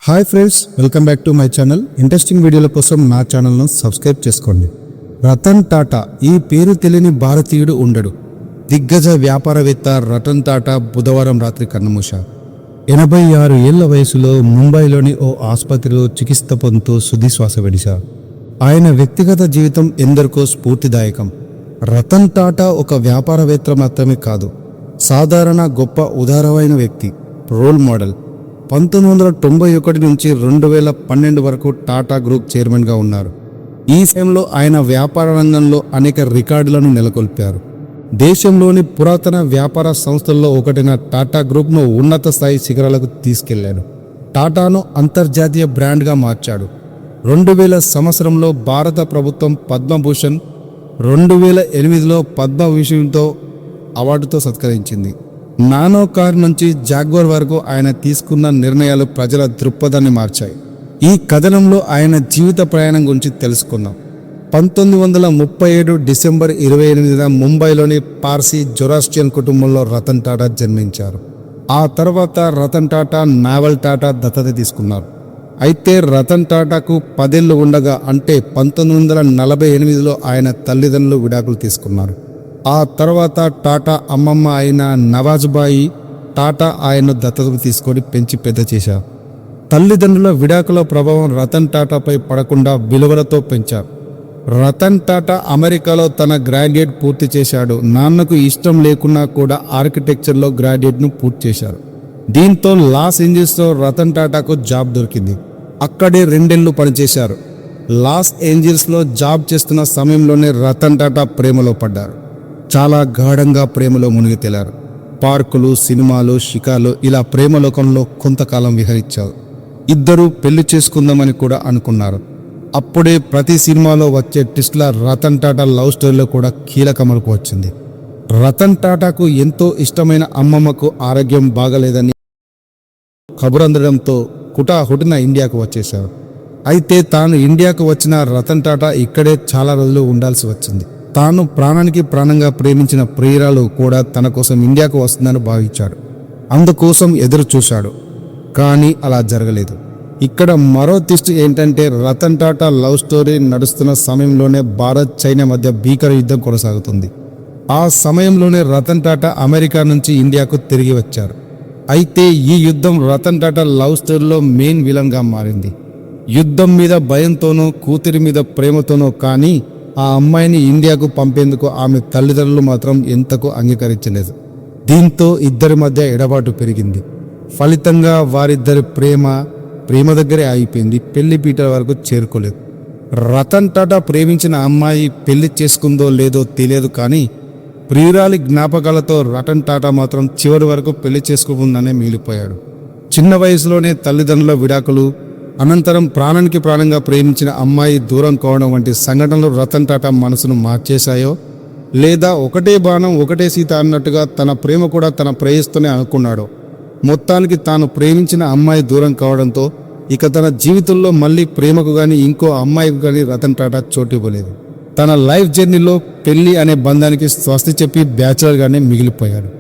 Hi friends, welcome back to my channel. Interesting వీడియోల కోసం నా ఛానల్ను సబ్స్క్రైబ్ చేసుకోండి. రతన్ టాటా ఈ పేరు తెలియని భారతీయుడు ఉండడు. దిగ్గజ వ్యాపారవేత్త రతన్ టాటా బుధవారం రాత్రి కన్నుమూశారు. 86 ఏళ్ల వయసులో ముంబైలోని ఓ ఆసుపత్రిలో చికిత్స పొందుతూ తుదిశ్వాస విడిచారు. ఆయన వ్యక్తిగత జీవితం ఎందరికో స్ఫూర్తిదాయకం. రతన్ టాటా ఒక వ్యాపారవేత్త మాత్రమే కాదు, సాధారణ గొప్ప ఉదారమైన వ్యక్తి, రోల్ మోడల్. 1991 నుంచి 2012 వరకు టాటా గ్రూప్ చైర్మన్గా ఉన్నారు. ఈ సమయంలో ఆయన వ్యాపార రంగంలో అనేక రికార్డులను నెలకొల్పారు. దేశంలోని పురాతన వ్యాపార సంస్థల్లో ఒకటైన టాటా గ్రూప్ను ఉన్నత స్థాయి శిఖరాలకు తీసుకెళ్లాడు. టాటాను అంతర్జాతీయ బ్రాండ్గా మార్చాడు. 2000 సంవత్సరంలో భారత ప్రభుత్వం పద్మభూషణ్, 2008లో పద్మవిభూషణ్తో అవార్డుతో సత్కరించింది. నానో కార్ నుంచి జాగ్వార్ వరకు ఆయన తీసుకున్న నిర్ణయాలు ప్రజల దృక్పథాన్ని మార్చాయి. ఈ కథనంలో ఆయన జీవిత ప్రయాణం గురించి తెలుసుకుందాం. 1937 డిసెంబర్ 28న ముంబైలోని పార్సీ జొరాస్ట్రియన్ కుటుంబంలో రతన్ టాటా జన్మించారు. ఆ తర్వాత రతన్ టాటా నావల్ టాటా దత్తత తీసుకున్నారు. అయితే రతన్ టాటాకు 10 ఏళ్లు ఉండగా, అంటే 1948లో ఆయన తల్లిదండ్రులు విడాకులు తీసుకున్నారు. ఆ తర్వాత టాటా అమ్మమ్మ అయిన నవాజ్బాయి టాటా ఆయన్ను దత్తతకు తీసుకొని పెంచి పెద్ద చేశారు. తల్లిదండ్రుల విడాకుల ప్రభావం రతన్ టాటాపై పడకుండా విలువలతో పెంచారు. రతన్ టాటా అమెరికాలో తన గ్రాడ్యుయేట్ పూర్తి చేశాడు. నాన్నకు ఇష్టం లేకున్నా కూడా ఆర్కిటెక్చర్లో గ్రాడ్యుయేట్ను పూర్తి చేశారు. దీంతో లాస్ ఏంజల్స్లో రతన్ టాటాకు జాబ్ దొరికింది. అక్కడే 2 ఏళ్లు పనిచేశారు. లాస్ ఏంజల్స్లో జాబ్ చేస్తున్న సమయంలోనే రతన్ టాటా ప్రేమలో పడ్డారు. చాలా గాఢంగా ప్రేమలో మునిగి తేలారు. పార్కులు, సినిమాలు, షికార్లు, ఇలా ప్రేమలోకంలో కొంతకాలం విహరించారు. ఇద్దరూ పెళ్లి చేసుకుందామని కూడా అనుకున్నారు. అప్పుడే ప్రతి సినిమాలో వచ్చే ట్విస్ట్ల రతన్ టాటా లవ్ స్టోరీలో కూడా కీలకమలకు వచ్చింది. రతన్ టాటాకు ఎంతో ఇష్టమైన అమ్మమ్మకు ఆరోగ్యం బాగలేదని కబురందడంతో హుటాహుటిన ఇండియాకు వచ్చేశారు. అయితే తాను ఇండియాకు వచ్చిన రతన్ టాటా ఇక్కడే చాలా రోజులు ఉండాల్సి వచ్చింది. తాను ప్రాణానికి ప్రాణంగా ప్రేమించిన ప్రియురాలు కూడా తన కోసం ఇండియాకు వస్తుందని భావించాడు. అందుకోసం ఎదురు చూశాడు. కానీ అలా జరగలేదు. ఇక్కడ మరో ట్విస్ట్ ఏంటంటే, రతన్ టాటా లవ్ స్టోరీ నడుస్తున్న సమయంలోనే భారత్ చైనా మధ్య భీకర యుద్ధం కొనసాగుతుంది. ఆ సమయంలోనే రతన్ టాటా అమెరికా నుంచి ఇండియాకు తిరిగి వచ్చారు. అయితే ఈ యుద్ధం రతన్ టాటా లవ్ స్టోరీలో మెయిన్ విలన్గా మారింది. యుద్ధం మీద భయంతోనో, కూతురి మీద ప్రేమతోనో, కానీ ఆ అమ్మాయిని ఇండియాకు పంపేందుకు ఆమె తల్లిదండ్రులు మాత్రం ఎంతకు అంగీకరించలేదు. దీంతో ఇద్దరి మధ్య ఎడబాటు పెరిగింది. ఫలితంగా వారిద్దరి ప్రేమ దగ్గరే ఆగిపోయింది. పెళ్లి పీటల వరకు చేరుకోలేదు. రతన్ టాటా ప్రేమించిన అమ్మాయి పెళ్లి చేసుకుందో లేదో తెలియదు, కానీ ప్రియురాలి జ్ఞాపకాలతో రతన్ టాటా మాత్రం చివరి వరకు పెళ్లి చేసుకోకుండానే మిగిలిపోయాడు. చిన్న వయసులోనే తల్లిదండ్రుల విడాకులు, అనంతరం ప్రాణానికి ప్రాణంగా ప్రేమించిన అమ్మాయి దూరం కావడం వంటి సంఘటనలు రతన్ టాటా మనసును మార్చేశాయో, లేదా ఒకటే బాణం ఒకటే సీత అన్నట్టుగా తన ప్రేమ కూడా తన ప్రేయస్తూనే అనుకున్నాడో, మొత్తానికి తాను ప్రేమించిన అమ్మాయి దూరం కావడంతో ఇక తన జీవితంలో మళ్ళీ ప్రేమకు కానీ ఇంకో అమ్మాయికి కానీ రతన్ టాటా చోటు ఇవ్వలేదు. తన లైఫ్ జర్నీలో పెళ్లి అనే బంధానికి స్వస్తి చెప్పి బ్యాచులర్గానే మిగిలిపోయాడు.